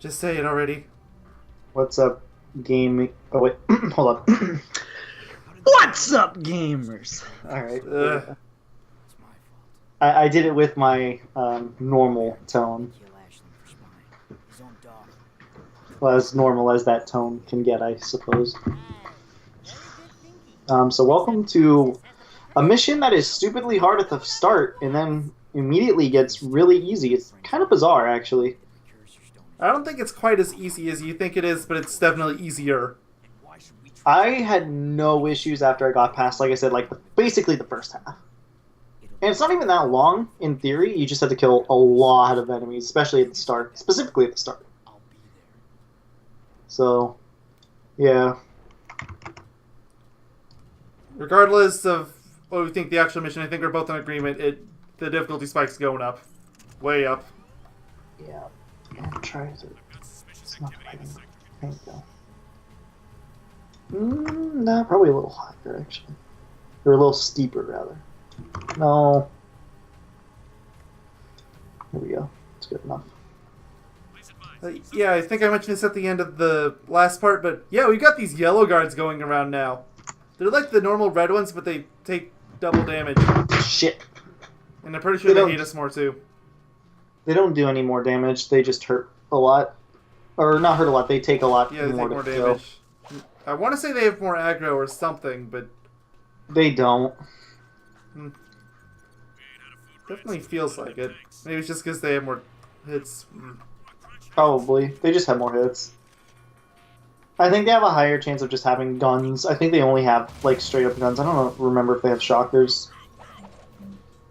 Just say it already. What's up, gaming? Oh wait, hold on. What's up, gamers? All right, I did it with my normal tone, well, as normal as that tone can get, I suppose. So welcome to a mission that is stupidly hard at the start, and then immediately gets really easy. It's kind of bizarre, actually. I don't think it's quite as easy as you think it is, but it's definitely easier. I had no issues after I got past, like I said, basically the first half. And it's not even that long, in theory. You just have to kill a lot of enemies, especially at the start. Specifically at the start. So, yeah. Regardless of what we think the actual mission, I think we're both in agreement. The difficulty spike's going up. Way up. Yeah. I'm trying to... It's not fighting. There you go. Nah, probably a little higher, actually. Or a little steeper, rather. No. There we go. It's good enough. Yeah, I think I mentioned this at the end of the last part, but yeah, we've got these yellow guards going around now. They're like the normal red ones, but they take double damage. Shit. And I'm pretty sure they hate us more, too. They don't do any more damage, they just hurt a lot. Or not hurt a lot, they take a lot yeah, they take more damage. I want to say they have more aggro or something, but... They don't. Definitely feels like it. Maybe it's just because they have more hits. Probably. They just have more hits. I think they have a higher chance of just having guns. I think they only have, like, straight-up guns. I don't remember if they have shockers.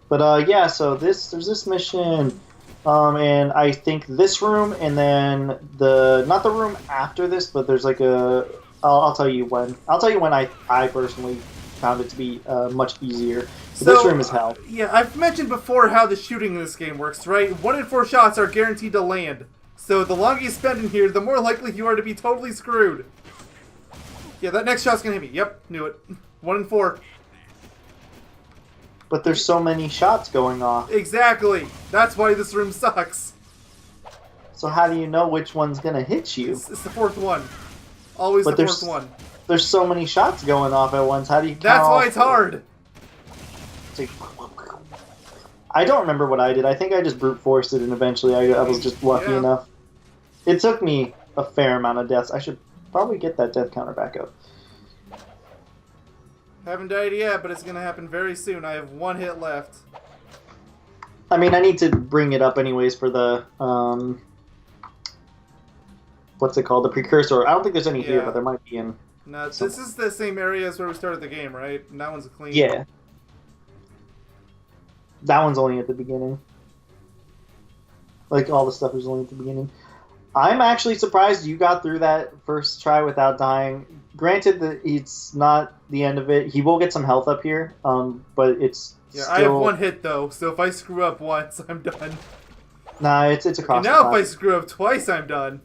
But, yeah, so there's this mission... and I think this room, and then not the room after this, but there's like I'll tell you when. I'll tell you when I personally found it to be much easier. So this room is hell. Yeah, I've mentioned before how the shooting in this game works, right? 1 in 4 shots are guaranteed to land. So the longer you spend in here, the more likely you are to be totally screwed. Yeah, that next shot's gonna hit me. Yep, knew it. 1 in 4. But there's so many shots going off. Exactly. That's why this room sucks. So how do you know which one's gonna hit you? It's the fourth one. Always the fourth one. There's so many shots going off at once. How do you count? That's why it's hard. I don't remember what I did. I think I just brute forced it, and eventually I was just lucky enough. It took me a fair amount of deaths. I should probably get that death counter back up. Haven't died yet, but it's going to happen very soon. I have 1 hit left. I mean, I need to bring it up anyways for the, what's it called? The precursor. I don't think there's any here, but there might be in... No, this is the same area as where we started the game, right? And that one's clean. Yeah. That one's only at the beginning. Like, all the stuff is only at the beginning. I'm actually surprised you got through that first try without dying. Granted that it's not the end of it. He will get some health up here, but it's still... I have 1 hit, though, so if I screw up once, I'm done. Nah, it's across the now top. If I screw up twice, I'm done.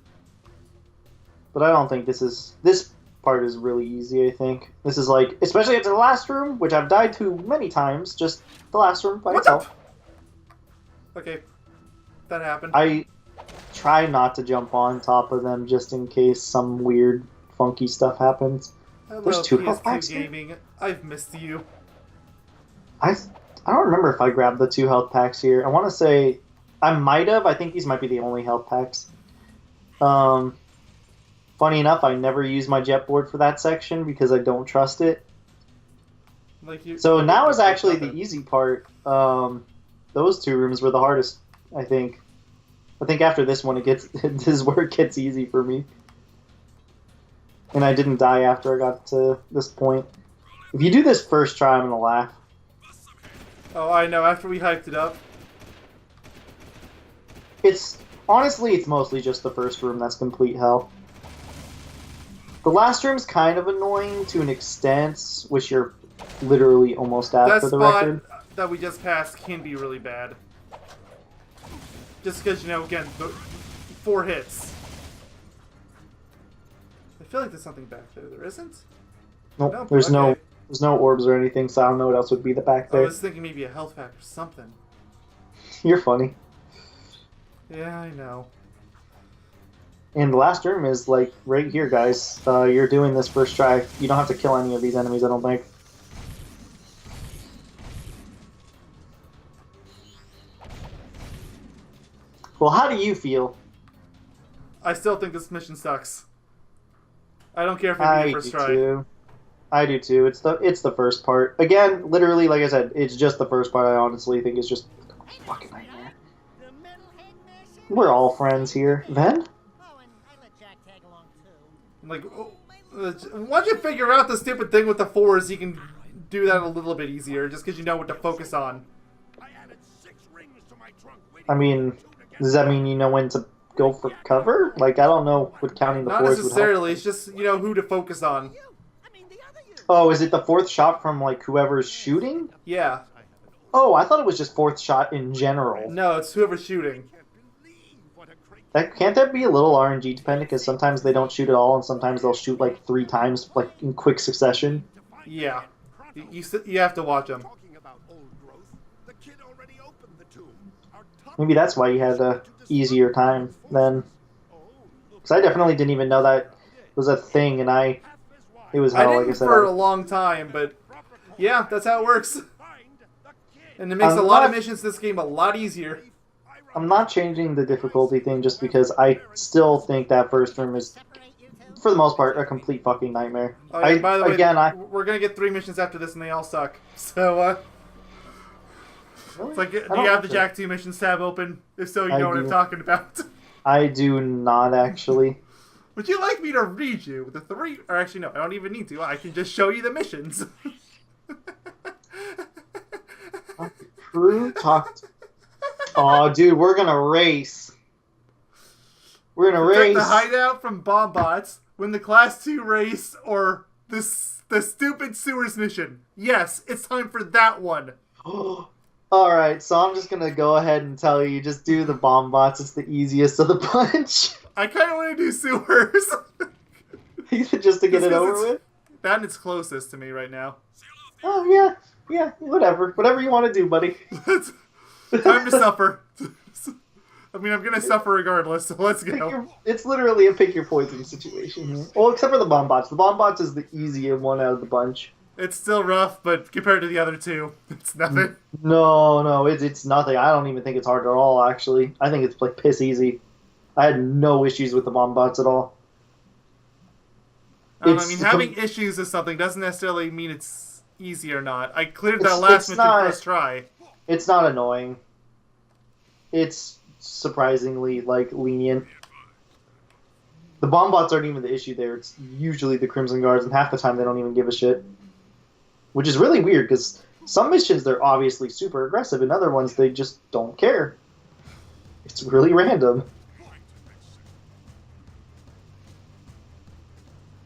But I don't think this is... This part is really easy, I think. This is like... Especially after the last room, which I've died to many times. Just the last room by itself. Okay. That happened. I try not to jump on top of them just in case some weird, funky stuff happens. Hello, There's 2 health packs gaming. here. I've missed you. I don't remember if I grabbed the 2 health packs here. I want to say I might have. I think these might be the only health packs. Funny enough, I never use my jet board for that section because I don't trust it. So now is actually the easy part. Those 2 rooms were the hardest, I think. I think after this one, this is where it gets easy for me. And I didn't die after I got to this point. If you do this first try, I'm gonna laugh. Oh, I know. After we hyped it up. Honestly, it's mostly just the first room that's complete hell. The last room's kind of annoying to an extent, which you're literally almost at for the record. That spot that we just passed can be really bad. Just because, you know, again, 4 hits. I feel like there's something back there. There isn't? Nope, there's no orbs or anything, so I don't know what else would be the back there. I was thinking maybe a health pack or something. You're funny. Yeah, I know. And the last room is like right here, guys. You're doing this first try. You don't have to kill any of these enemies, I don't think. Well, how do you feel? I still think this mission sucks. I don't care if I it be do first try. too. I do too. It's the first part. Again, literally, like I said, it's just the first part. I honestly think is just a fucking nightmare. We're all friends here. Then? Like, once you figure out the stupid thing with the fours, you can do that a little bit easier, just because you know what to focus on. I mean, does that mean you know when to go for cover? Like, I don't know what counting the Not fours would necessarily, help. it's just, you know, who to focus on. Oh, is it the fourth shot from, like, whoever's shooting? Yeah. Oh, I thought it was just fourth shot in general. No, it's whoever's shooting. Can't that be a little RNG dependent? Because sometimes they don't shoot at all, and sometimes they'll shoot, like, 3 times, like, in quick succession. Yeah. You have to watch them. Maybe that's why you had a easier time then. Because I definitely didn't even know that was a thing, and it was hell, I like I didn't said. for a long time, but yeah, that's how it works. And it makes a lot of missions in this game a lot easier. I'm not changing the difficulty thing just because I still think that first room is, for the most part, a complete fucking nightmare. Oh, yeah, by the way, again, we're gonna get 3 missions after this, and they all suck. So, really? it's like, do you have the Jack 2 missions tab open? If so, you know what I'm talking about. I do not, actually. Would you like me to read you the 3? Or actually, no, I don't even need to. I can just show you the missions. Crew talked. Oh, dude, we're gonna race. We're gonna Protect race. the hideout from bomb bots. Win the Class 2 race or the stupid sewers mission. Yes, it's time for that one. Alright, so I'm just gonna go ahead and tell you, just do the bomb bots. It's the easiest of the bunch. I kind of want to do sewers. Just to get it over with? That and it's closest to me right now. Oh, yeah. Yeah, whatever. Whatever you want to do, buddy. Time to suffer. I mean, I'm going to suffer regardless, so let's go. It's literally a pick your poison situation here. Well, except for the bomb bots. The bomb bots is the easier one out of the bunch. It's still rough, but compared to the other two, it's nothing. No, it's nothing. I don't even think it's hard at all, actually. I think it's like piss easy. I had no issues with the bomb bots at all. I mean, having issues with something doesn't necessarily mean it's easy or not. I cleared that last mission first try. It's not annoying. It's surprisingly, like, lenient. The bomb bots aren't even the issue there. It's usually the Crimson Guards, and half the time they don't even give a shit. Which is really weird, because some missions they're obviously super aggressive, and other ones they just don't care. It's really random.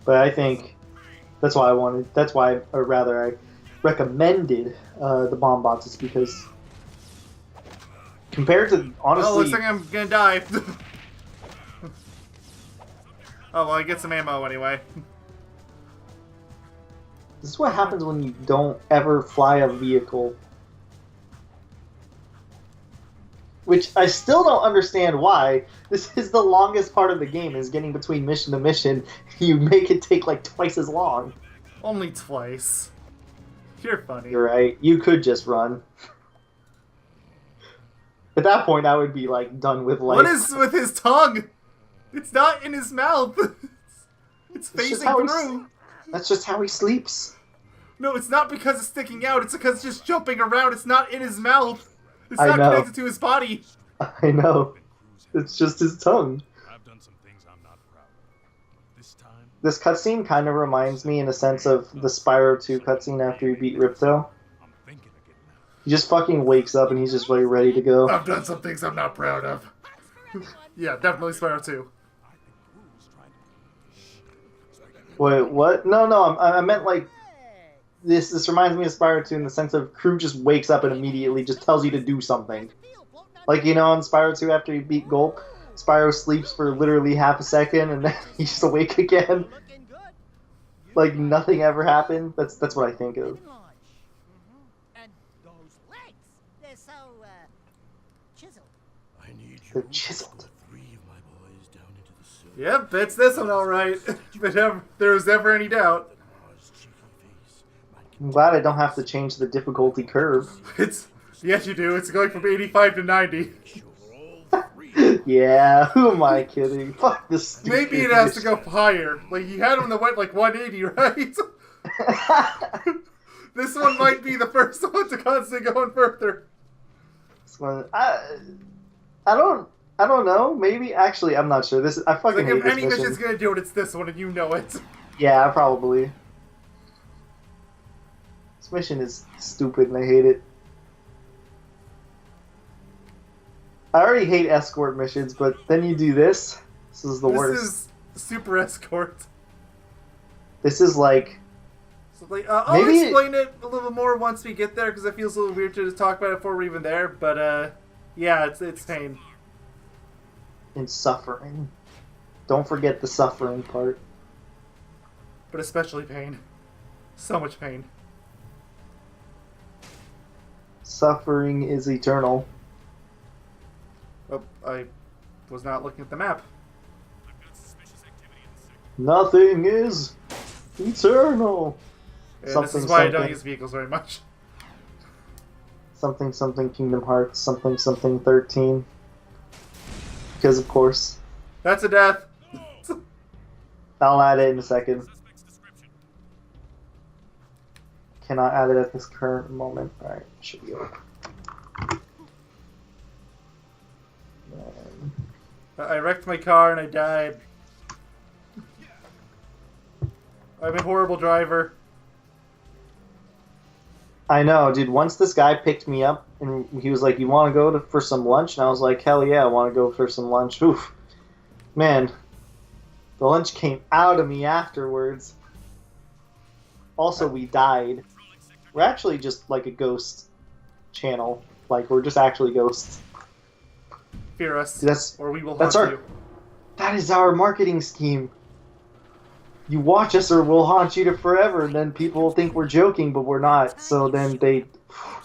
But I think that's why I recommended the bomb bots. It's because compared to, honestly... Oh, looks like I'm gonna die. Oh, well, I get some ammo anyway. This is what happens when you don't ever fly a vehicle. Which I still don't understand why. This is the longest part of the game, is getting between mission to mission. You make it take like twice as long. Only twice. You're funny. You're right. You could just run. At that point, I would be like done with life. What is with his tongue? It's not in his mouth. It's facing through. That's just how he sleeps. No, it's not because it's sticking out. It's because it's just jumping around. It's not in his mouth. It's not connected to his body. I know. It's just his tongue. I've done some things I'm not proud of. This time, this cutscene kind of reminds me in a sense of the Spyro 2 cutscene after you beat Ripto. I'm thinking of getting out. He just fucking wakes up and he's just like ready to go. I've done some things I'm not proud of. Yeah, definitely Spyro 2. Wait, what? No, I meant like this reminds me of Spyro 2 in the sense of Crew just wakes up and immediately just tells you to do something. Like, you know, in Spyro 2 after you beat Gulp, Spyro sleeps for literally half a second and then he's just awake again. Like nothing ever happened. That's what I think of. And those legs, they're so chiseled. I need you They're chiseled. to put 3 of my boys down into the sewer. Yep, it's this one alright. If there was ever any doubt. I'm glad I don't have to change the difficulty curve. Yes you do, it's going from 85 to 90. Yeah, who am I kidding? Fuck this. Maybe it has to go higher. Like, you had one that went like 180, right? This one might be the first one to constantly going further. This one, I don't know. Maybe actually, I'm not sure. I fucking Like, hate if this any mission. mission's gonna do it, it's this one, and you know it. Yeah, probably. This mission is stupid, and I hate it. I already hate escort missions, but then you do this. This is the worst. This is Super Escort. This is like... So, like, I'll Maybe explain it a little more once we get there, because it feels a little weird to just talk about it before we're even there, but, yeah, it's pain. in suffering. Don't forget the suffering part. But especially pain. So much pain. Suffering is eternal. Oh, I was not looking at the map. Nothing is eternal. And this is why I don't use vehicles very much. Something something Kingdom Hearts, something something 13. Because of course. That's a death. I'll add it in a second. Cannot add it at this current moment. Alright, should be okay. I wrecked my car and I died. I'm a horrible driver. I know, dude. Once this guy picked me up and he was like, "You want to go for some lunch?" And I was like, "Hell yeah, I want to go for some lunch." Oof, man, the lunch came out of me afterwards. Also, we died. We're actually just like a ghost channel. Like we're just actually ghosts. Fear us, That's or we will that's haunt our. you. That is our marketing scheme. You watch us or we'll haunt you to forever, and then people will think we're joking, but we're not. So then they...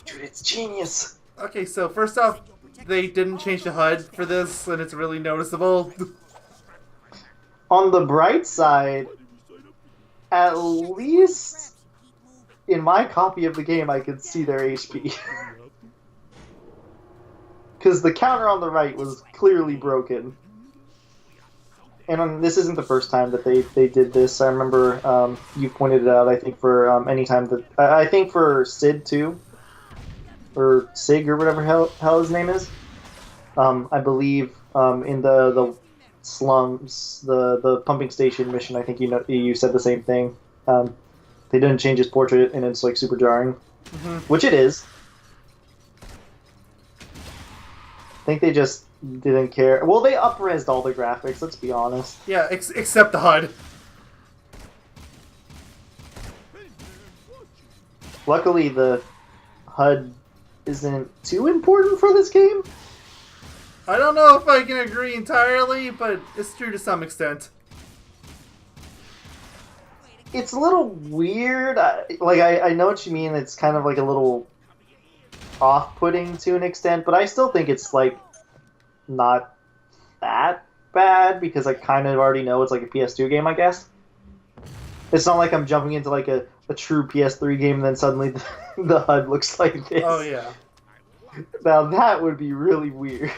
Dude, it's genius. Okay, so first off, they didn't change the HUD for this, and it's really noticeable. On the bright side, at least in my copy of the game, I could see their HP. Because the counter on the right was clearly broken. And this isn't the first time that they did this. I remember you pointed it out. I think for any time that I think for Sid too, or Sig or whatever hell his name is. I believe in the slums, the pumping station mission. I think you said the same thing. They didn't change his portrait, and it's like super jarring, which it is. I think they just didn't care. Well, they up-resed all the graphics, let's be honest. Yeah, except the HUD. Luckily, the HUD isn't too important for this game. I don't know if I can agree entirely, but it's true to some extent. It's a little weird. I know what you mean. It's kind of like a little off-putting to an extent, but I still think it's like not that bad because I kind of already know it's like a PS2 game, I guess. It's not like I'm jumping into like a true PS3 game and then suddenly the HUD looks like this. Oh, yeah. Now that would be really weird.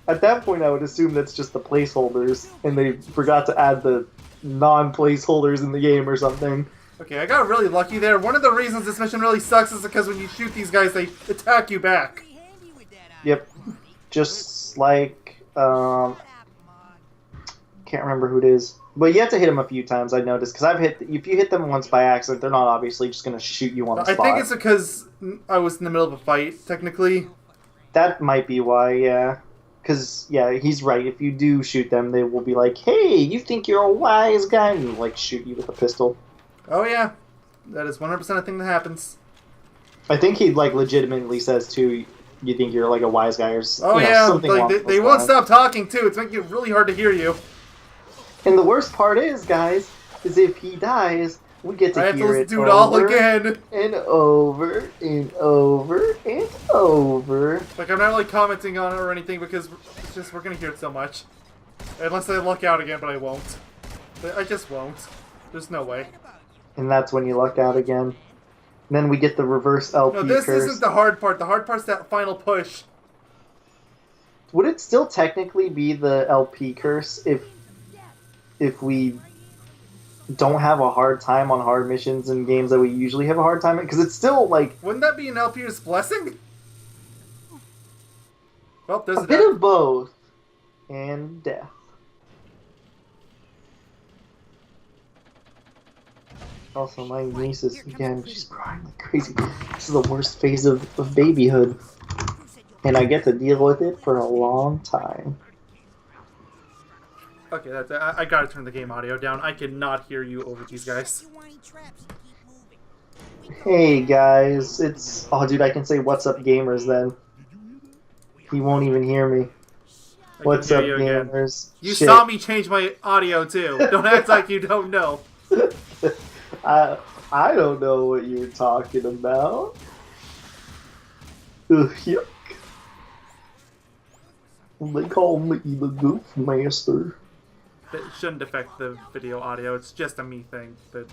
At that point, I would assume that's just the placeholders, and they forgot to add the non-placeholders in the game or something. Okay, I got really lucky there. One of the reasons this mission really sucks is because when you shoot these guys, they attack you back. Yep. Just like, can't remember who it is. But you have to hit them a few times, I noticed, because if you hit them once by accident, they're not obviously just going to shoot you on the spot. I think it's because I was in the middle of a fight, technically. That might be why, yeah. Because, yeah, he's right. If you do shoot them, they will be like, "Hey, you think you're a wise guy?" And, like, shoot you with a pistol. Oh, yeah. That is 100% a thing that happens. I think he, like, legitimately says, too, you think you're, like, a wise guy or oh, you know, yeah. something along Like, they those won't lines. stop talking, too. It's making it really hard to hear you. And the worst part is, guys, is if he dies, we get to I have to hear listen it to it all over again. and over and over and over. Like, I'm not, like, commenting on it or anything because it's just, we're gonna hear it so much. Unless I luck out again, but I won't. I just won't. There's no way. And that's when you luck out again. And then we get the reverse LP No, this curse. isn't the hard part. The hard part's that final push. Would it still technically be the LP curse if we don't have a hard time on hard missions in games that we usually have a hard time in? Because it's still like Wouldn't that be an LP's blessing? Well, there's a bit of both and death. Also, my niece is, again, she's crying like crazy. This is the worst phase of babyhood. And I get to deal with it for a long time. Okay, that's I gotta turn the game audio down. I cannot hear you over these guys. Hey guys, it's... Oh dude, I can say what's up gamers then. He won't even hear me. What's up gamers? You Shit. saw me change my audio too. Don't act like you don't know. I don't know what you're talking about. Ugh, yuck. They call me the Goof Master. That shouldn't affect the video audio. It's just a me thing. But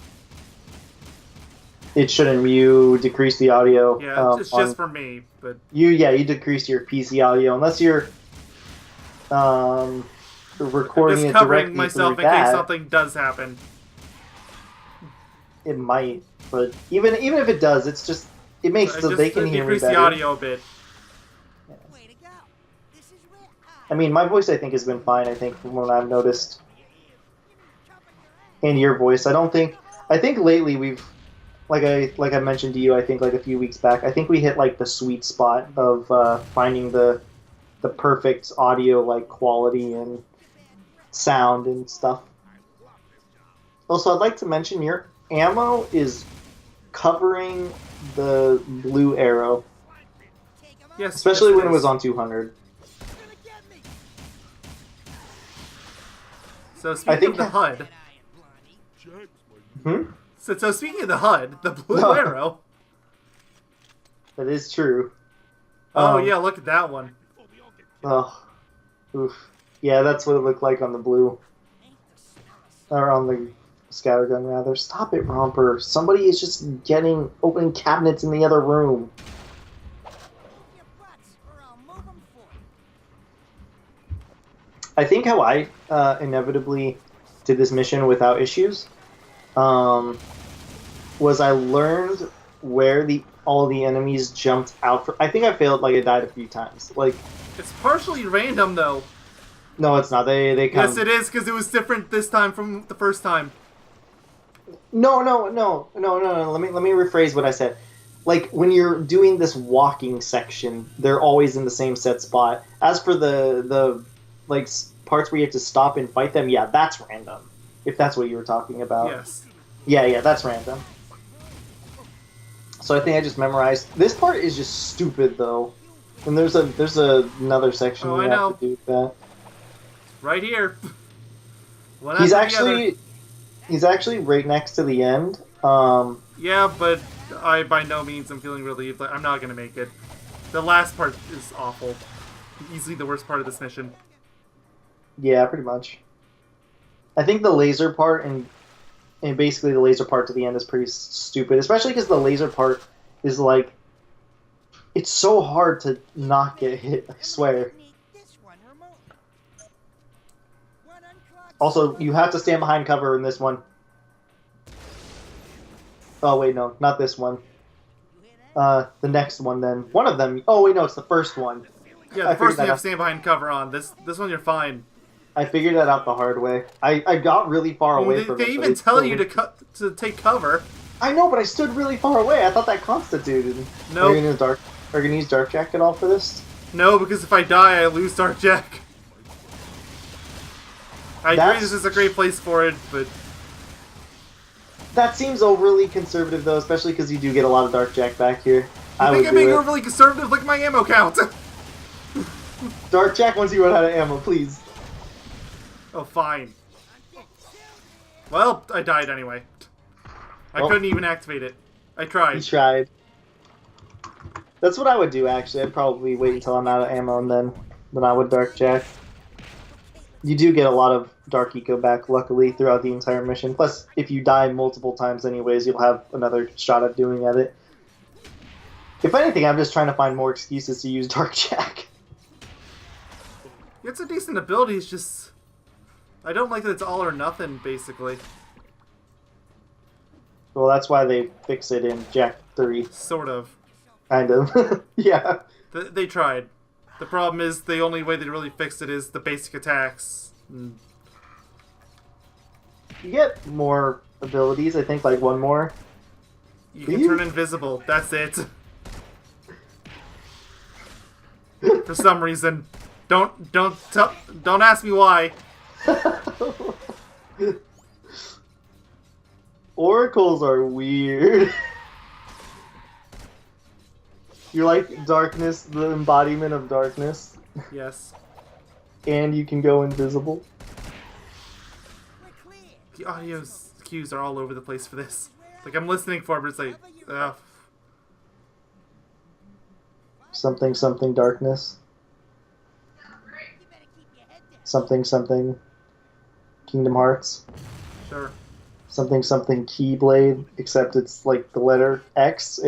It shouldn't. You decrease the audio. yeah, it's just for me. But you decrease your PC audio unless you're recording just it covering directly myself through in that. case something does happen. It might, but even if it does, it's just it makes so they can hear me decrease better. the audio a bit. Way to go. This is where I mean, my voice I think has been fine. I think from what I've noticed, and your voice. I think lately we've, like I mentioned to you, I think like a few weeks back, I think we hit like the sweet spot of finding the perfect audio like quality and sound and stuff. Also, I'd like to mention your ammo is covering the blue arrow, Yes, especially yes, when it was on 200. So speaking of the HUD, so speaking of the HUD, the blue No. arrow. That is true. Oh yeah, look at that one. Oh, oof. Yeah, that's what it looked like on the blue, or on the scattergun rather. Stop it, Romper! Somebody is just opening cabinets in the other room. your butts, or I'll move 'em for you. I think how I inevitably did this mission without issues was I learned where all the enemies jumped out for. I think I failed, like I died a few times. Like, It's partially random though. no, it's not. They come. Yes, it is because it was different this time from the first time. No. Let me rephrase what I said. Like when you're doing this walking section, they're always in the same set spot. As for the like parts where you have to stop and fight them, yeah, that's random. If that's what you were talking about. Yes. Yeah, that's random. So I think I just memorized. This part is just stupid though. And there's another section Oh, you I have know. to do with that. Right here. One He's after the other. he's actually right next to the end. Yeah, but I by no means am feeling relieved. Like, I'm not gonna make it. The last part is awful. Easily the worst part of this mission. Yeah, pretty much. I think the laser part and basically the laser part to the end is pretty stupid, especially because the laser part is like, it's so hard to not get hit, I swear. Need this one remotely. One unclogged Also, you have to stand behind cover in this one. Oh wait, no, not this one. You hear that? The next one then. One of them. Oh wait, no, it's the first one. Yeah, I the first figured one you that have out. to stand behind cover on. This one you're fine. I figured that out the hard way. I got really far away They, from they it. even tell you to take cover. I know, but I stood really far away. I thought that constituted. Nope. Are you gonna use Dark Jack at all for this? No, because if I die, I lose Dark Jack. I agree That's- this is a great place for it, but That seems overly conservative, though, especially because you do get a lot of Dark Jack back here. I would think I'm do being it. overly conservative. Look at my ammo count. Dark Jack once you run out of ammo, please. Oh, fine. Well, I died anyway. I Well- couldn't even activate it. I You tried. tried. That's what I would do, actually. I'd probably wait until I'm out of ammo and then I would Dark Jack. You do get a lot of Dark Eco back, luckily, throughout the entire mission. Plus, if you die multiple times anyways, you'll have another shot at doing at it. If anything, I'm just trying to find more excuses to use Dark Jack. It's a decent ability, it's just... I don't like that it's all or nothing, basically. Well, that's why they fix it in Jack 3. Sort of. Kind of. Yeah. They tried. The problem is, the only way they really fixed it is the basic attacks. You get more abilities, I think, like one more. You can turn invisible, that's it. For some reason. Don't ask me why. Oracles are weird. You're like darkness, the embodiment of darkness. Yes. And you can go invisible. We're clear. The audio cues are all over the place for this. Like, I'm listening for it, but it's like, ugh. Something, something, darkness. You better keep your head down. Something, something, Kingdom Hearts. Sure. Something, something, Keyblade, except it's like the letter X.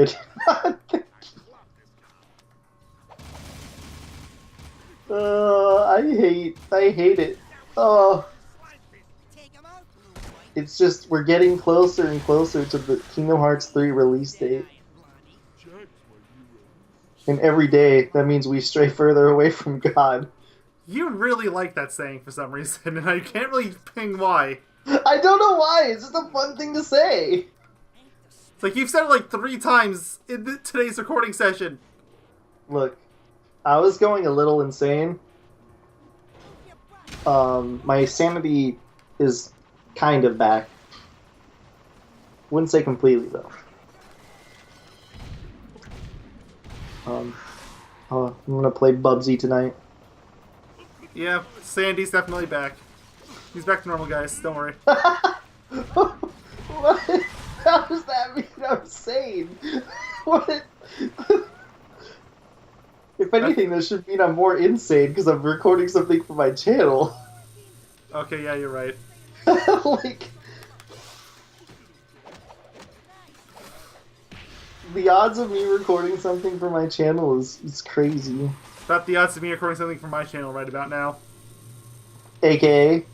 I hate it. Oh, Take 'em out, blue boy. it's just, we're getting closer and closer to the Kingdom Hearts 3 release date. And every day, that means we stray further away from God. You really like that saying for some reason, and I can't really ping why. I don't know why, it's just a fun thing to say. It's like you've said it like 3 times in today's recording session. Look, I was going a little insane. My sanity is kind of back. Wouldn't say completely, though. I'm gonna play Bubsy tonight. Yeah, Sandy's definitely back. He's back to normal, guys. Don't worry. What? How does that mean I'm sane? What? If anything, this should mean I'm more insane because I'm recording something for my channel. Okay, yeah, you're right. Like, the odds of me recording something for my channel is crazy. About the odds of me recording something for my channel right about now. AKA,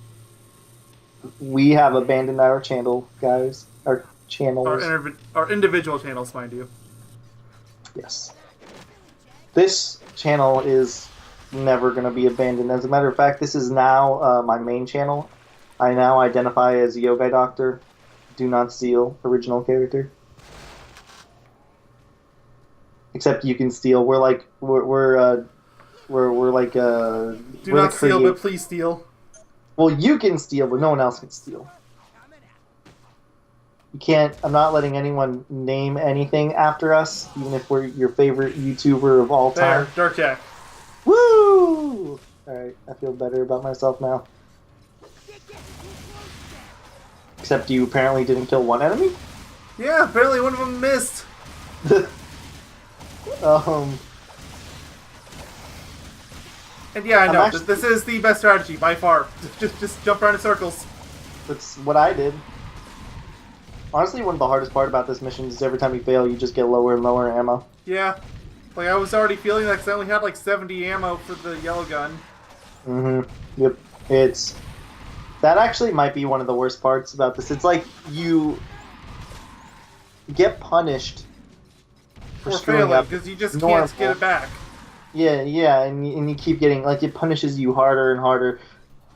we have abandoned our channel, guys. Our channels. Our individual channels, mind you. Yes. This channel is never going to be abandoned. As a matter of fact, this is now my main channel. I now identify as Yogaidr. Do not steal original character. Except you can steal. We're like Do not steal, but please steal. Well, you can steal, but no one else can steal. You can't. I'm not letting anyone name anything after us, even if we're your favorite YouTuber of all time. There, Dark Jack. Woo! Alright, I feel better about myself now. Except you apparently didn't kill one enemy? Yeah, apparently one of them missed. And yeah, I know, actually- this is the best strategy, by far. Just jump around in circles. That's what I did. Honestly, one of the hardest part about this mission is every time you fail, you just get lower and lower ammo. Yeah. Like, I was already feeling like I only had like 70 ammo for the yellow gun. Mm-hmm. Yep. That actually might be one of the worst parts about this. It's like you get punished for Or screwing failing, up because you just normal. can't get it back. Yeah, and you keep getting, like, it punishes you harder and harder,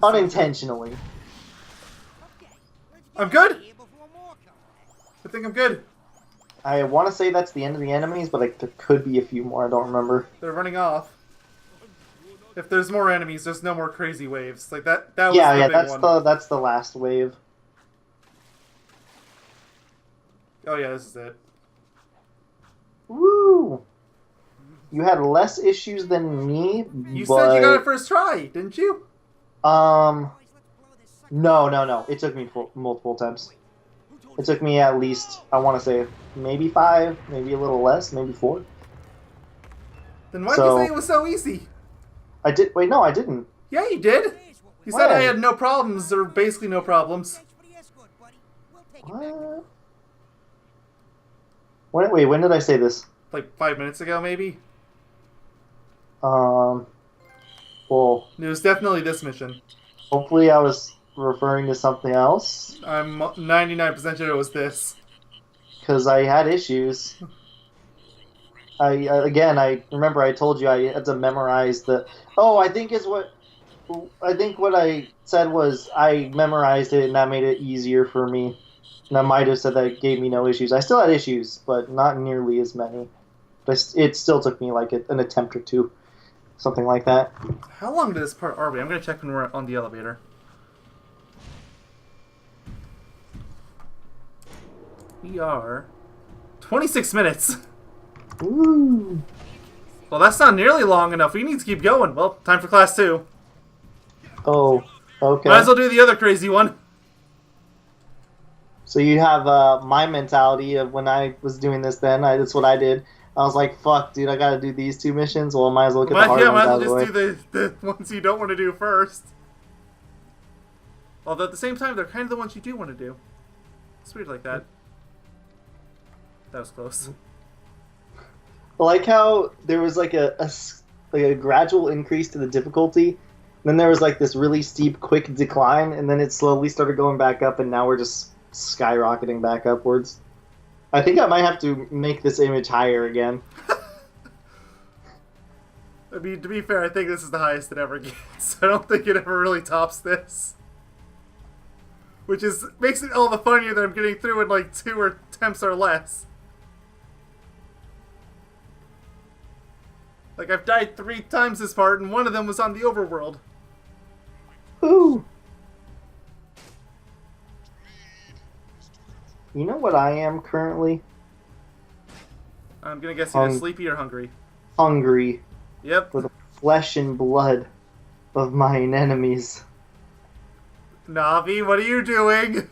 unintentionally. I'm good! I think I'm good. I want to say that's the end of the enemies, but like there could be a few more. I don't remember. They're running off. If there's more enemies, there's no more crazy waves. Like that was Yeah, the big one. that's the last wave. Oh yeah, this is it. Woo! You had less issues than me. You but... said you got it first try, didn't you? No. It took me multiple attempts. It took me at least, I want to say, maybe 5, maybe a little less, maybe 4. Then why'd you say it was so easy? I did. Wait, no, I didn't. Yeah, you did. He said I When? had no problems, or basically no problems. Thanks for the escort, buddy. We'll take it back. What? Wait, when did I say this? Like 5 minutes ago, maybe? Well, It was definitely this mission. hopefully I was referring to something else, I'm 99% sure it was this. because I had issues. I remember I told you I had to memorize the. Oh, I think what I said was I memorized it and that made it easier for me. And I might have said that it gave me no issues. I still had issues, but not nearly as many. But it still took me like an attempt or two, something like that. How long did this part are we? I'm gonna check when we're on the elevator. We are 26 minutes. Ooh. Well, that's not nearly long enough. We need to keep going. Well, time for class 2. Oh, okay. Might as well do the other crazy one. So you have my mentality of when I was doing this then. That's what I did. I was like, fuck, dude, I gotta do these 2 missions. Well, I might as well get the hard Yeah, ones might out as of well the way. just do the ones you don't want to do first. Although at the same time, they're kind of the ones you do want to do. It's weird like that. That was close. I like how there was like a gradual increase to the difficulty. Then there was like this really steep, quick decline, and then it slowly started going back up, and now we're just skyrocketing back upwards. I think I might have to make this image higher again. I mean, to be fair, I think this is the highest it ever gets. I don't think it ever really tops this. Which makes it all the funnier that I'm getting through in like 2 attempts or less. Like, I've died 3 times this part, and one of them was on the overworld. Ooh. You know what I am currently? I'm gonna guess either sleepy or hungry. Hungry Yep. for the flesh and blood of mine enemies. Navi, what are you doing?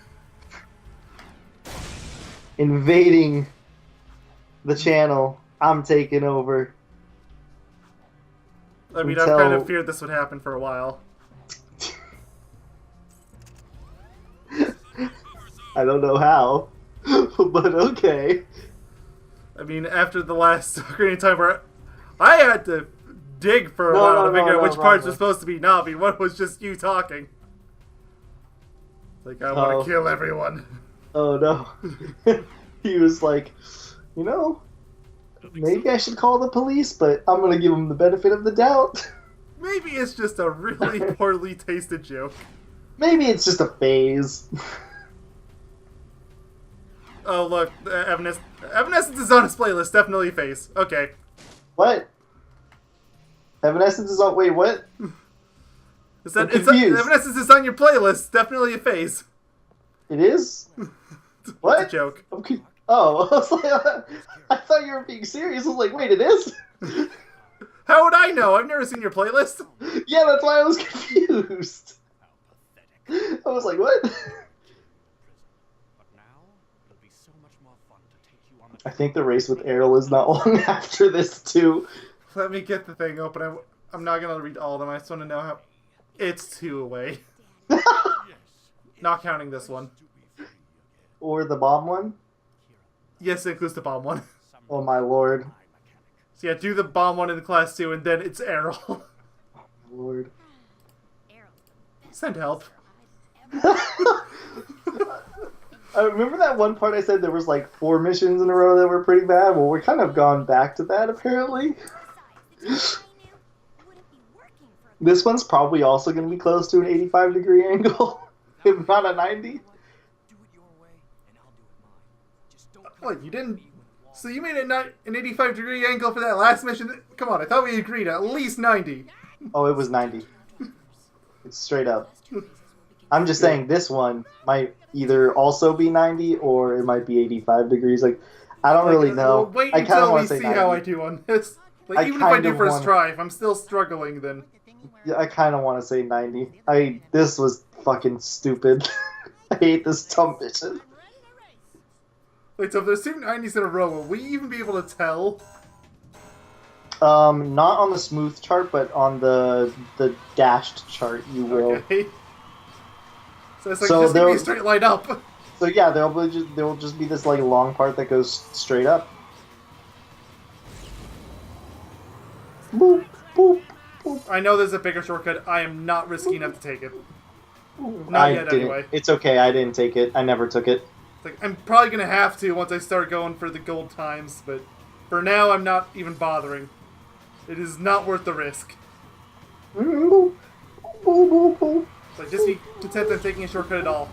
Invading the channel. I'm taking over. I mean, I've kind of feared this would happen for a while. I don't know how, but okay. I mean, after the last Ocarina of Time where I had to dig for a while to figure out which parts were supposed to be Navi, what was just you talking. Like, I want to kill everyone. Oh no. He was like, you know, maybe I should call the police, but I'm gonna give him the benefit of the doubt. Maybe it's just a really poorly tasted joke. Maybe it's just a phase. Oh, look, Evanescence is on his playlist, definitely a face. Okay. What? Evanescence is on. Wait, what? Evanescence is on your playlist, definitely a face. It is? What? It's a joke. Okay. Oh, I was like, I thought you were being serious. I was like, wait, it is? How would I know? I've never seen your playlist. Yeah, that's why I was confused. I was like, what? But now it'll be so much more fun to take you on I think the race with Errol is not long after this, too. Let me get the thing open. I'm not going to read all of them. I just want to know how... It's 2 away. Not counting this one. Or the bomb one? Yes, it includes the bomb one. Oh my lord. So yeah, do the bomb one in class 2, and then it's Errol. Lord. Send help. I remember that one part I said there was like 4 missions in a row that were pretty bad? Well, we're kind of gone back to that, apparently. This one's probably also going to be close to an 85-degree angle, if not a 90. Do it your way, and I'll do it mine. Just don't What, you didn't... So you made it not an 85-degree angle for that last mission? Come on, I thought we agreed at least 90. Oh, it was 90. It's straight up. I'm just saying this one might either also be 90 or it might be 85 degrees. Like, I don't really know. Well, wait I kind of until want we to say see 90. how I do on this. Like, I even if I kind do of first wanna- try, if I'm still struggling, then... Yeah, I kind of want to say 90. This was fucking stupid. I hate this dumb mission. Wait, so if there's 2 90s in a row, will we even be able to tell? Not on the smooth chart, but on the dashed chart, you will. Okay. So it's like So just give me a there- straight line up. So yeah, there'll just be this like long part that goes straight up. Boop boop boop. I know there's a bigger shortcut. I am not risky enough to take it. Not I yet, didn't. anyway. It's okay. I didn't take it. I never took it. It's like, I'm probably gonna have to once I start going for the gold times, but for now I'm not even bothering. It is not worth the risk. Boop boop boop boop. So just be content I'm taking a shortcut at all.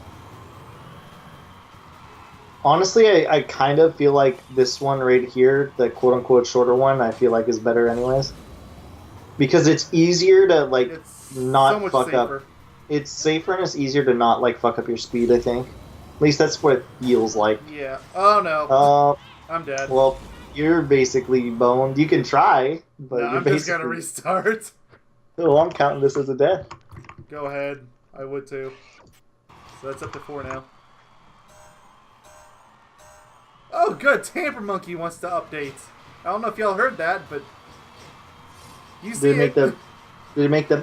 Honestly, I kind of feel like this one right here, the quote-unquote shorter one, I feel like is better anyways. Because it's easier to, like, It's not so much fuck safer. up. It's safer and it's easier to not, like, fuck up your speed, I think. At least that's what it feels like. Yeah. Oh no. I'm dead. Well, you're basically boned. You can try, but No, you're I'm just basically... gonna restart. Oh, I'm counting this as a death. Go ahead. I would too. So that's up to 4 now. Oh, good. Tamper Monkey wants to update. I don't know if y'all heard that, but you see Did it make the... Did it make the...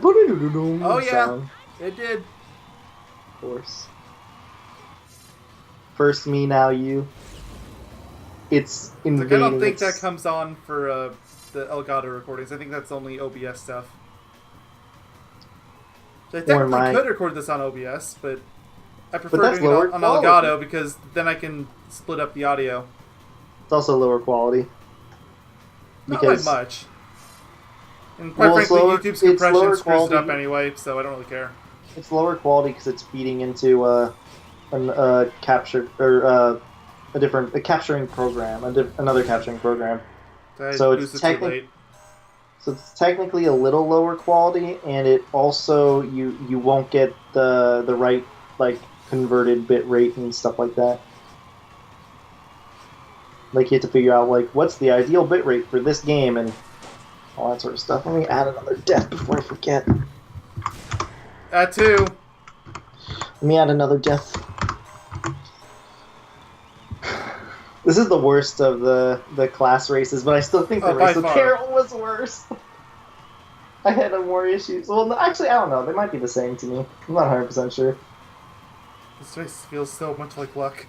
Oh yeah, sound? it did. Of course. First me, now you. It's invading. Like, I don't think its- that comes on for the Elgato recordings. I think that's only OBS stuff. So I technically my- could record this on OBS, but I prefer that's doing it lower on quality. Elgato because then I can split up the audio. It's also lower quality. Not Because by much. And quite Well, it's frankly, lower- YouTube's it's compression lower screws it up quality. anyway, so I don't really care. it's lower quality because it's feeding into a capturing program, another capturing program. So it's boosted too technic- late. So it's technically a little lower quality, and it also you won't get the right like converted bit rate and stuff like that. Like you have to figure out like what's the ideal bit rate for this game and all that sort of stuff. Let me add another death before I forget. That too. Let me add another death. This is the worst of the class races, but I still think the Oh, by race with far. Carol was worse. I had more issues. Well, no, actually, I don't know. They might be the same to me. I'm not 100% sure. This race feels so much like luck.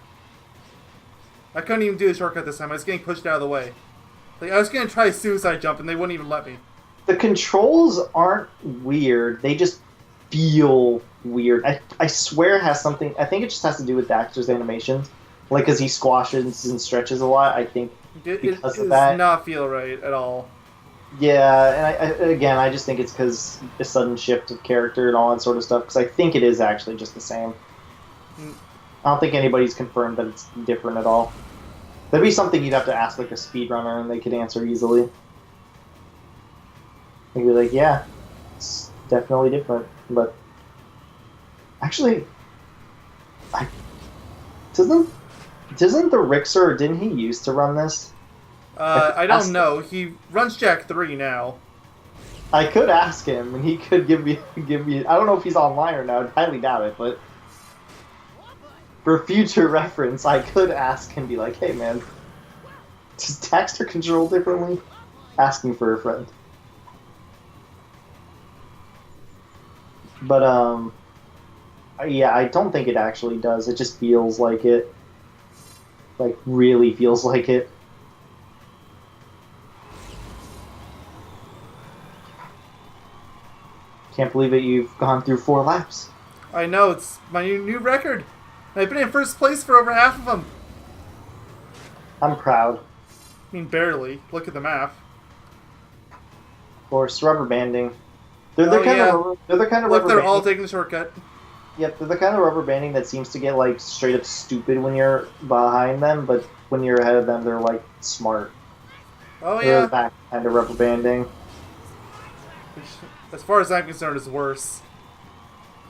I couldn't even do the shortcut this time. I was getting pushed out of the way. Like, I was gonna try a suicide jump and they wouldn't even let me. The controls aren't weird. They just feel weird. I swear it has something... I think it just has to do with Daxter's animations. Like, because he squashes and stretches a lot, I think. It Because does of that. not feel right at all. Yeah, and I just think it's because a sudden shift of character and all that sort of stuff, because I think it is actually just the same. Mm. I don't think anybody's confirmed that it's different at all. That'd be something you'd have to ask, like, a speedrunner, and they could answer easily. They'd be like, yeah, it's definitely different, but... Actually... Doesn't the Rixer, didn't he used to run this? I don't know. He runs Jack 3 now. I could ask him, and he could give me. I don't know if he's online or not. I highly doubt it, but for future reference, I could ask him, be like, "Hey, man, does Daxter control differently?" Asking for a friend. But yeah, I don't think it actually does. It just feels like it. Like, really feels like it. Can't believe it, you've gone through 4 laps. I know, it's my new record. I've been in first place for over half of them. I'm proud. I mean, barely. Look at the map. Of course, rubber banding. They're Oh, the kind yeah. of they're the kind of Look, rubber they're all banding. taking the shortcut. Yep, they're the kind of rubber banding that seems to get like straight up stupid when you're behind them, but when you're ahead of them, they're like smart. Oh They're yeah. that kind of rubber banding. Which, as far as I'm concerned, is worse.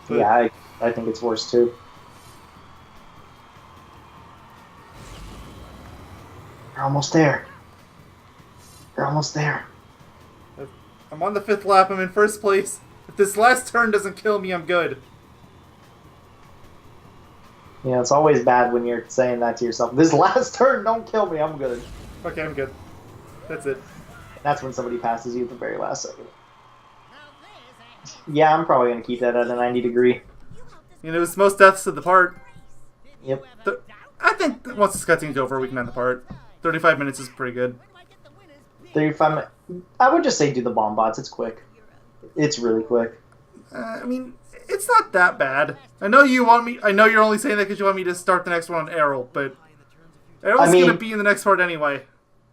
But Yeah, I think it's worse too. You're almost there. You're almost there. I'm on the 5th lap. I'm in first place. If this last turn doesn't kill me, I'm good. You know, it's always bad when you're saying that to yourself. This last turn, don't kill me, I'm good. Okay, I'm good. That's it. That's when somebody passes you at the very last second. Yeah, I'm probably gonna keep that at a 90 degree. You know, it's most deaths to the part. Yep. I think that once this cutscene's over, we can end the part. 35 minutes is pretty good. 35. I would just say do the bomb bots. It's quick. It's really quick. I mean, it's not that bad. I know you want me. I know you're only saying that because you want me to start the next one on Errol, but Errol's gonna be in the next part anyway.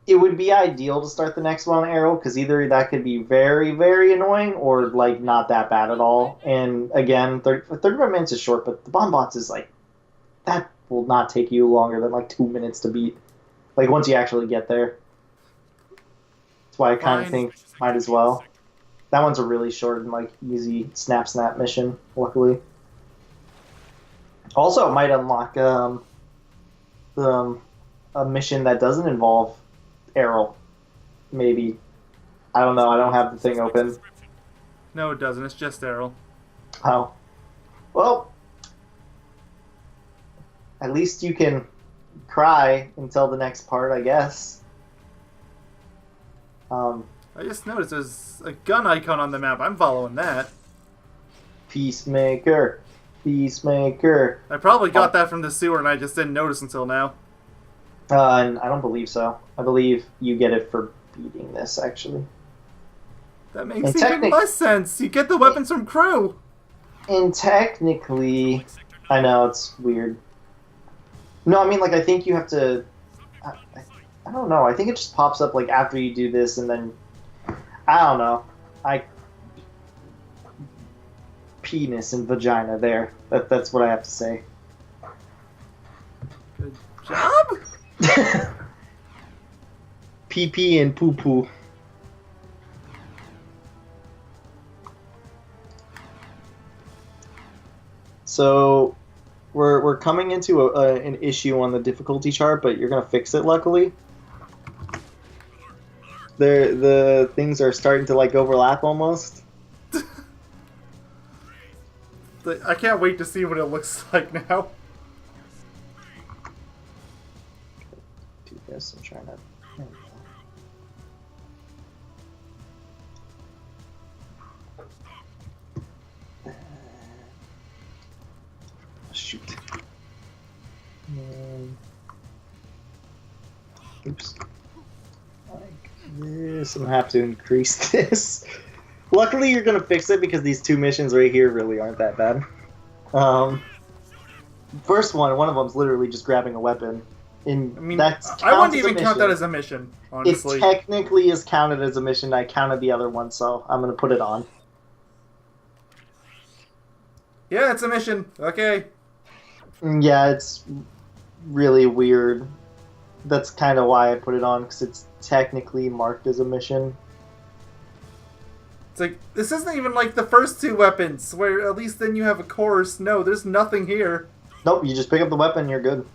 It would be ideal to start the next one on Arrow, because either that could be very, very annoying, or, like, not that bad at all. And, again, 35 minutes is short, but the bomb bots is, like, that will not take you longer than, like, 2 minutes to beat. Like, once you actually get there. That's why I kind of think might as well. That one's a really short and, like, easy snap mission, luckily. Also, it might unlock a mission that doesn't involve Errol. Maybe. I don't know. I don't have the thing open. No, it doesn't. It's just Errol. Oh. Well, at least you can cry until the next part, I guess. I just noticed there's a gun icon on the map. I'm following that. Peacemaker. Peacemaker. I probably got that from the sewer and I just didn't notice until now. And I don't believe so. I believe you get it for beating this, actually. That makes even less sense. You get the weapons from crew. And technically, I know, it's weird. No, I mean, like, I think you have to... I don't know. I think it just pops up, like, after you do this, and then... I don't know. Penis and vagina there. That's what I have to say. Good job? Pee-pee and poo-poo. So, we're coming into an issue on the difficulty chart, but you're gonna fix it, luckily. The things are starting to, like, overlap almost. I can't wait to see what it looks like now. Do this. I'm trying to. There we go. Shoot. Oops. Like this. I'm gonna have to increase this. Luckily, you're gonna fix it because these two missions right here really aren't that bad. First one of them's literally just grabbing a weapon. And I mean, that's I wouldn't even count that as a mission, honestly. It technically is counted as a mission. I counted the other one, so I'm gonna put it on. Yeah, it's a mission. Okay. Yeah, it's really weird. That's kind of why I put it on, because it's technically marked as a mission. It's like, this isn't even like the first two weapons, where at least then you have a course. No, there's nothing here. Nope, you just pick up the weapon, you're good.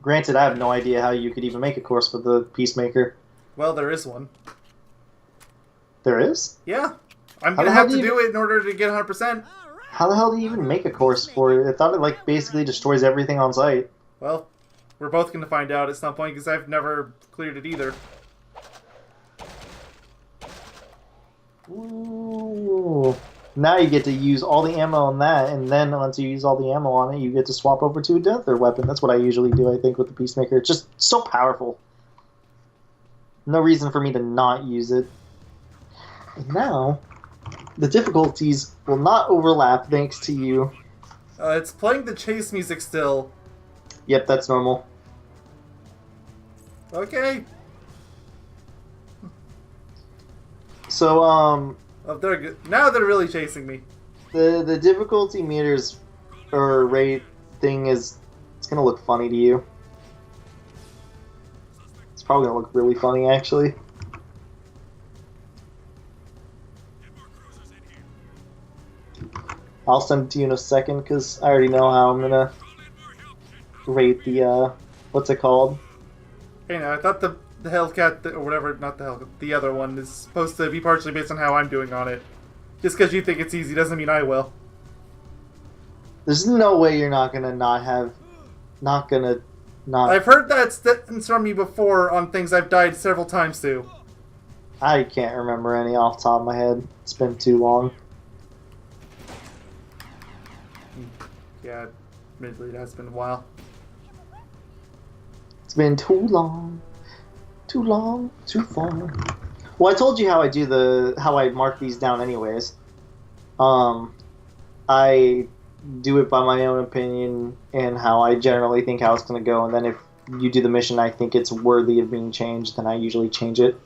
Granted, I have no idea how you could even make a course for the Peacemaker. Well, there is one. There is? Yeah. I'm gonna have to do it in order to get 100%. How the hell do you even make a course for it? I thought it, like, basically destroys everything on site. Well, we're both gonna find out at some point, because I've never cleared it either. Ooh. Now you get to use all the ammo on that, and then once you use all the ammo on it, you get to swap over to another weapon. That's what I usually do, I think, with the Peacemaker. It's just so powerful. No reason for me to not use it. And now, the difficulties will not overlap thanks to you. It's playing the chase music still. Yep, that's normal. Okay. So, Oh, they're good. Now they're really chasing me. the difficulty meters or rate thing is, it's gonna look funny to you. It's probably gonna look really funny, actually. I'll send it to you in a second, because I already know how I'm gonna rate the, what's it called? Hey, now, I thought the Hellcat, or whatever, not the Hellcat, the other one, is supposed to be partially based on how I'm doing on it. Just because you think it's easy doesn't mean I will. There's no way you're not gonna Not. I've heard that sentence from you before on things I've died several times to. I can't remember any off the top of my head. It's been too long. Yeah, admittedly, that's been a while. It's been too long. Too long, too far. Well, I told you how I do how I mark these down anyways. I do it by my own opinion and how I generally think how it's going to go, and then if you do the mission I think it's worthy of being changed, then I usually change it.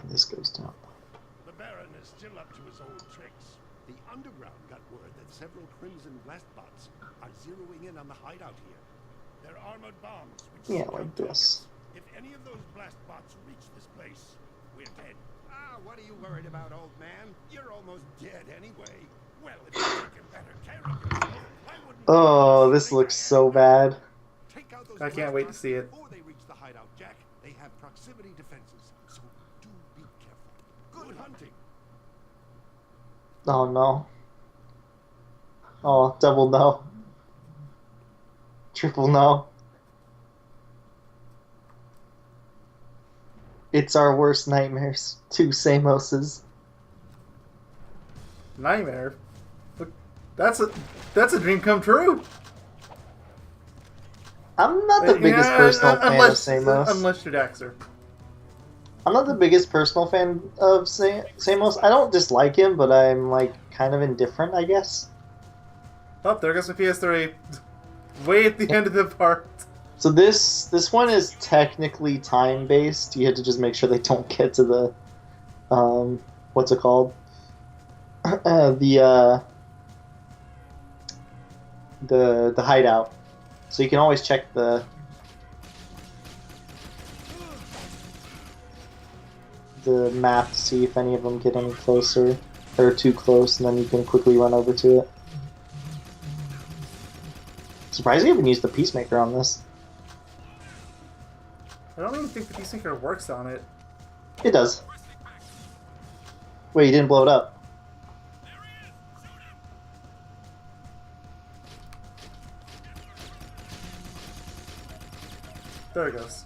This goes down. The Baron is still up to his old tricks. The Underground got word that several Crimson Blastbots are zeroing in on the hideout here. They're armored bombs. Which Yeah, like this. if any of those Blastbots reach this place, we're dead. Ah, what are you worried about, old man? You're almost dead anyway. Well, if you're taking better care of yourself, why wouldn't Oh, this looks so bad. take out those I can't wait to Blastbots see it. before they reach the hideout, Jack. They have proximity defenses, so do be careful. Good hunting. Oh no. Oh, double no. Triple no. It's our worst nightmares. 2 Samoses. Nightmare. Look, that's a dream come true. I'm not the biggest personal fan of Samos. Unless you're Daxter. I'm not the biggest personal fan of Samos. I don't dislike him, but I'm like kind of indifferent, I guess. Oh, there goes my PS3. Way at the end of the part. So this one is technically time based. You have to just make sure they don't get to the what's it called? The hideout. So you can always check the map to see if any of them get any closer or too close, and then you can quickly run over to it. Surprised you haven't used the Peacemaker on this. I don't even think the Peacemaker works on it. It does. Wait, you didn't blow it up. There it goes.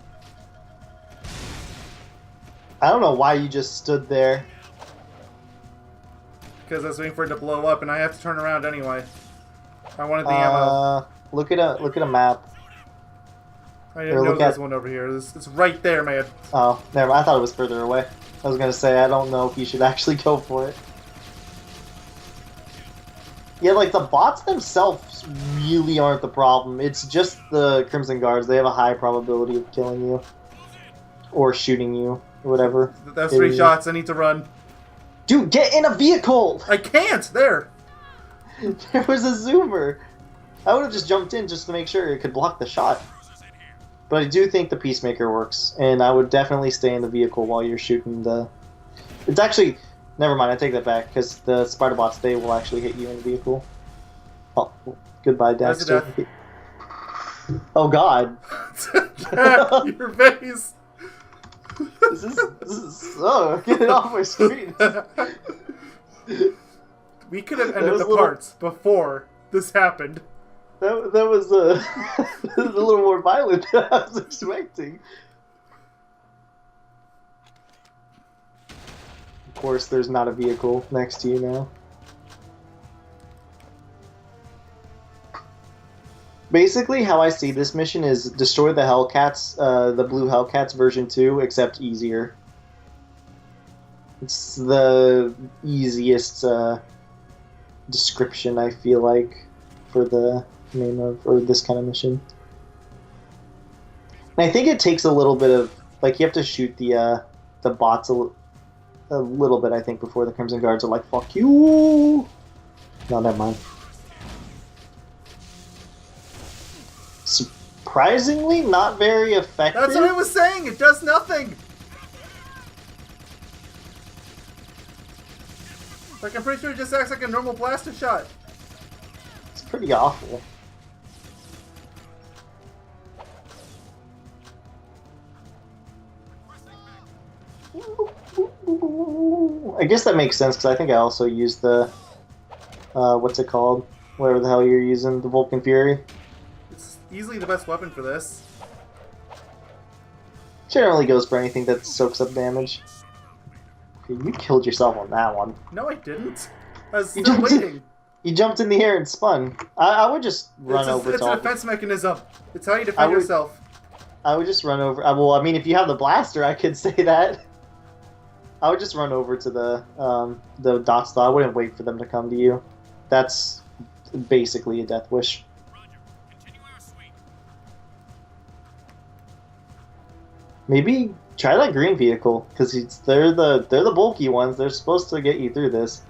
I don't know why you just stood there. Because I was waiting for it to blow up, and I have to turn around anyway. I wanted the ammo. Look at a map. I didn't know there's one over here. It's right there, man. Oh, never mind. I thought it was further away. I was gonna say I don't know if you should actually go for it. Yeah, like the bots themselves really aren't the problem. It's just the Crimson Guards. They have a high probability of killing you or shooting you or whatever. That's 3 shots. I need to run. Dude, get in a vehicle! I can't. There. There was a zoomer. I would have just jumped in just to make sure it could block the shot. But I do think the Peacemaker works, and I would definitely stay in the vehicle while you're shooting the... It's actually... Never mind, I take that back, because the Spider Bots, they will actually hit you in the vehicle. Oh, goodbye, That's Daxter. Oh, God. Your face. This is... Oh, get it off my screen. We could have ended the parts before this happened. That was a little more violent than I was expecting. Of course, there's not a vehicle next to you now. Basically, how I see this mission is destroy the Hellcats, the blue Hellcats version 2, except easier. It's the easiest description, I feel like, for the name of, or this kind of mission. And I think it takes a little bit of, like, you have to shoot the bots a little bit, I think, before the Crimson Guards are like, fuck you! No, never mind. Surprisingly, not very effective. That's what I was saying. It does nothing. Like, I'm pretty sure it just acts like a normal blaster shot. It's pretty awful. I guess that makes sense, because I think I also used the what's it called? Whatever the hell you're using, the Vulcan Fury. It's easily the best weapon for this. Generally goes for anything that soaks up damage. Okay, you killed yourself on that one. No, I didn't. I was You still jumped waiting. You jumped in the air and spun. I would just run over It's to a all. defense mechanism. It's how you defend would- yourself. I would just run over. Well, I mean, if you have the blaster, I could say that. I would just run over to the dot stall. I wouldn't wait for them to come to you. That's basically a death wish. Maybe try that green vehicle because they're the bulky ones. They're supposed to get you through this.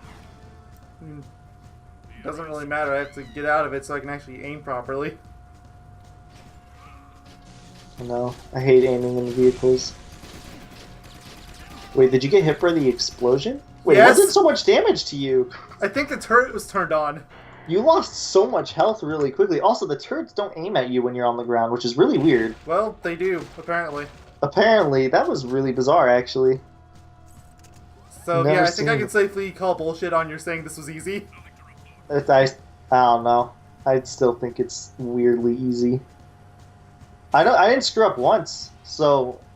Doesn't really matter. I have to get out of it so I can actually aim properly. I know. I hate aiming in the vehicles. Wait, did you get hit by the explosion? Wait, Yes. it wasn't so much damage to you. I think the turret was turned on. You lost so much health really quickly. Also, the turrets don't aim at you when you're on the ground, which is really weird. Well, they do, apparently. Apparently, that was really bizarre, actually. So, Never yeah, I think I seen can safely call bullshit on your saying this was easy. I don't know. I still think it's weirdly easy. I didn't screw up once,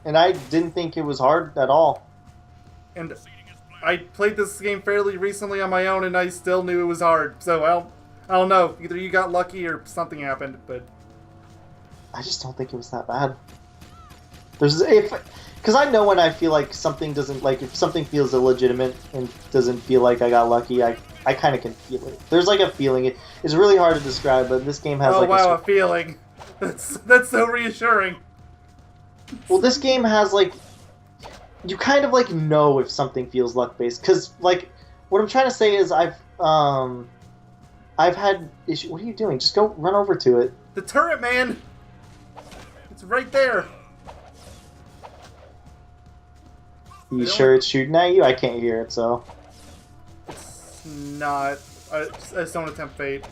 and I didn't think it was hard at all. And I played this game fairly recently on my own, and I still knew it was hard. So, well, I don't know. Either you got lucky or something happened, but... I just don't think it was that bad. Because I know when I feel like something doesn't, like, if something feels illegitimate and doesn't feel like I got lucky, I kind of can feel it. There's like a feeling. It's really hard to describe, but this game has oh, like wow, a feeling. That's so reassuring. Well, this game has like, you kind of like know if something feels luck based, because like what I'm trying to say is I've had issue. What are you doing? Just go run over to it. The turret, man. It's right there. You sure it's shooting at you? I can't hear it, so. It's not. I just don't attempt fate.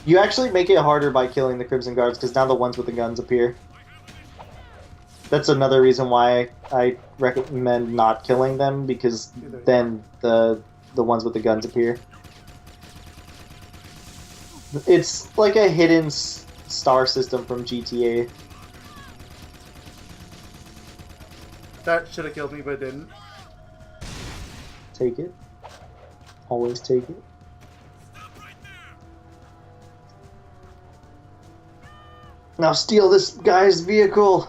You actually make it harder by killing the Crimson Guards, because now the ones with the guns appear. That's another reason why I recommend not killing them, because then the ones with the guns appear. It's like a hidden star system from GTA. That should have killed me, but it didn't. Take it. Always take it. Now steal this guy's vehicle!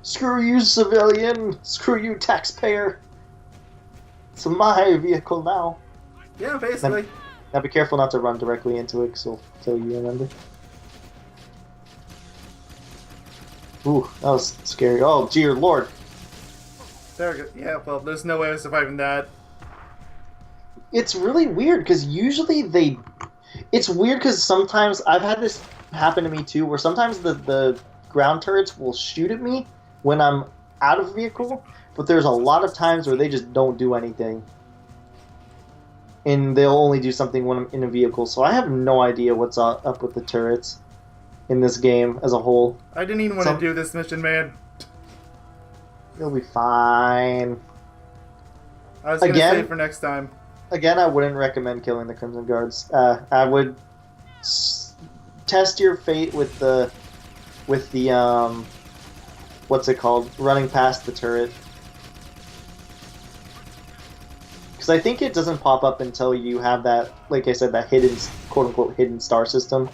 Screw you, civilian! Screw you, taxpayer! It's my vehicle now. Yeah, basically. Now be careful not to run directly into it, because it'll kill you, remember? Ooh, that was scary. Oh, dear lord. There we go. Yeah, well, there's no way of surviving that. It's really weird, because usually they... It's weird, because sometimes... I've had this happen to me, too, where sometimes the ground turrets will shoot at me when I'm out of vehicle, but there's a lot of times where they just don't do anything. And they'll only do something when I'm in a vehicle, so I have no idea what's up with the turrets in this game as a whole. I didn't even want to do this mission, man. You'll be fine. I was going to save for next time. Again, I wouldn't recommend killing the Crimson Guards. I would test your fate with the what's it called? Running past the turret. Because I think it doesn't pop up until you have that, like I said, that hidden, quote-unquote, hidden star system,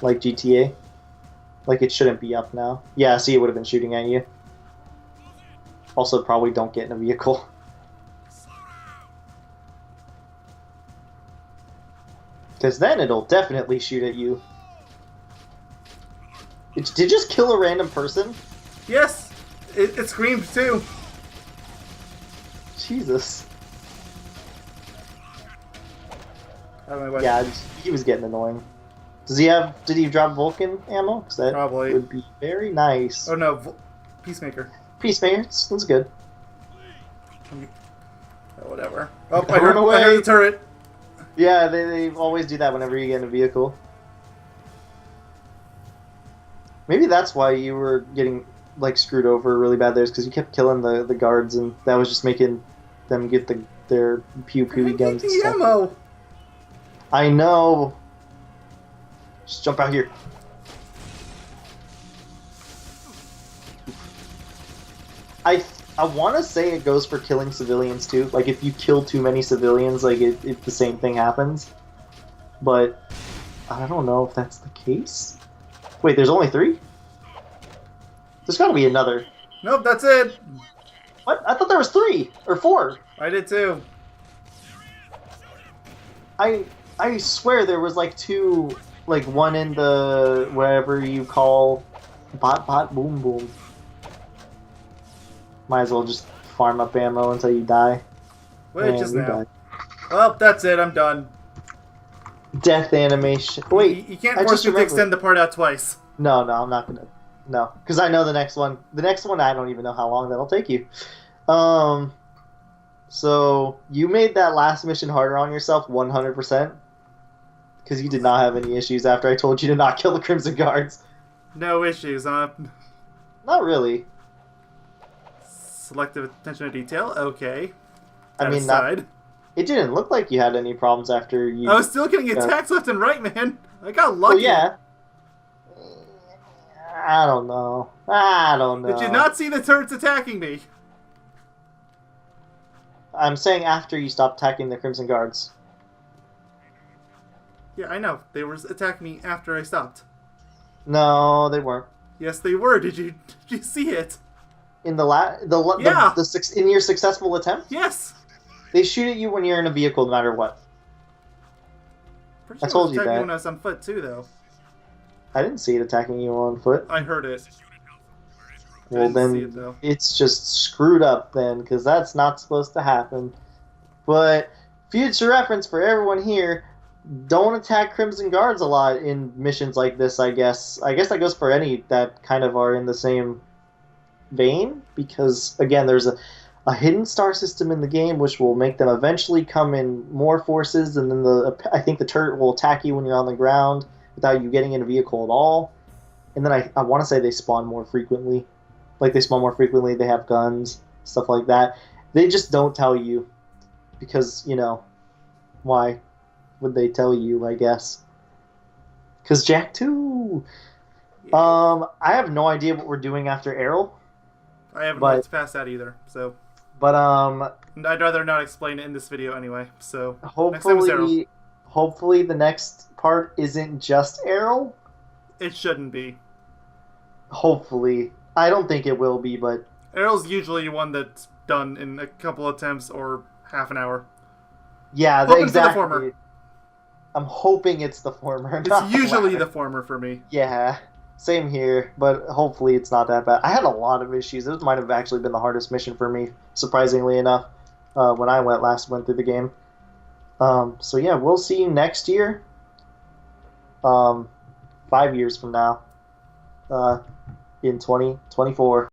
like GTA. Like, it shouldn't be up now. Yeah, see, it would have been shooting at you. Also, probably don't get in a vehicle. Because then it'll definitely shoot at you. Did you just kill a random person? Yes! It screamed, too. Jesus. I don't know what. Yeah, he was getting annoying. Did he drop Vulcan ammo? 'Cause that Probably. would be very nice. Oh no, Peacemaker. Peacemaker, that's good. Oh, whatever. Oh, Run I away. heard the turret. Yeah, they always do that whenever you get in a vehicle. Maybe that's why you were getting like screwed over really bad there, is because you kept killing the guards, and that was just making them get their pew pew guns and the stuff. ammo. I know. Just jump out here. I want to say it goes for killing civilians too. Like if you kill too many civilians, like the same thing happens. But I don't know if that's the case. Wait, there's only 3? There's got to be another. Nope, that's it. What? I thought there was 3 or 4. I did too. I swear there was like 2, like one in the whatever you call bot boom boom. Might as well just farm up ammo until you die. Wait, And just you now. die. Well, that's it. I'm done. Death animation. Wait, You can't I force just me to remembered. extend the part out twice. No, I'm not gonna. No, because I know the next one. The next one, I don't even know how long that'll take you. So you made that last mission harder on yourself 100%, because you did not have any issues after I told you to not kill the Crimson Guards. No issues, huh? Not really. Selective attention to detail. Okay. I That mean, aside. it didn't look like you had any problems after you. I was still getting Yeah. attacks left and right, man. I got lucky. Well, yeah. I don't know. Did you not see the turrets attacking me? I'm saying after you stopped attacking the Crimson Guards. Yeah, I know. They were attacking me after I stopped. No, they weren't. Yes, they were. Did you see it? In Yeah. in your successful attempt, Yes. they shoot at you when you're in a vehicle, no matter what. Pretty I sure told it was you attacking me that. when I was on foot too, though. I didn't see it attacking you on foot. I heard it. Well, didn't see then it, though. it's just screwed up then, because that's not supposed to happen. But future reference for everyone here: don't attack Crimson Guards a lot in missions like this. I guess that goes for any that kind of are in the same vein, because again, there's a hidden star system in the game which will make them eventually come in more forces, and then I think the turret will attack you when you're on the ground without you getting in a vehicle at all. And then I want to say they spawn more frequently. Like they spawn more frequently, they have guns, stuff like that. They just don't tell you because, why would they tell you, I guess? Because Jack 2. I have no idea what we're doing after Errol. I haven't but- looked past that either, so But and I'd rather not explain it in this video anyway. So next time is Errol. hopefully the next part isn't just Errol. It shouldn't be. Hopefully. I don't think it will be, but Errol's usually one that's done in a couple attempts or half an hour. yeah, Hoping for the exactly. former. I'm hoping it's the former. not It's usually latter. the former for me. Yeah, same here, but hopefully it's not that bad. I had a lot of issues. This might have actually been the hardest mission for me, surprisingly enough, when I went through the game. So yeah, we'll see you next year. 5 years from now. In 2024.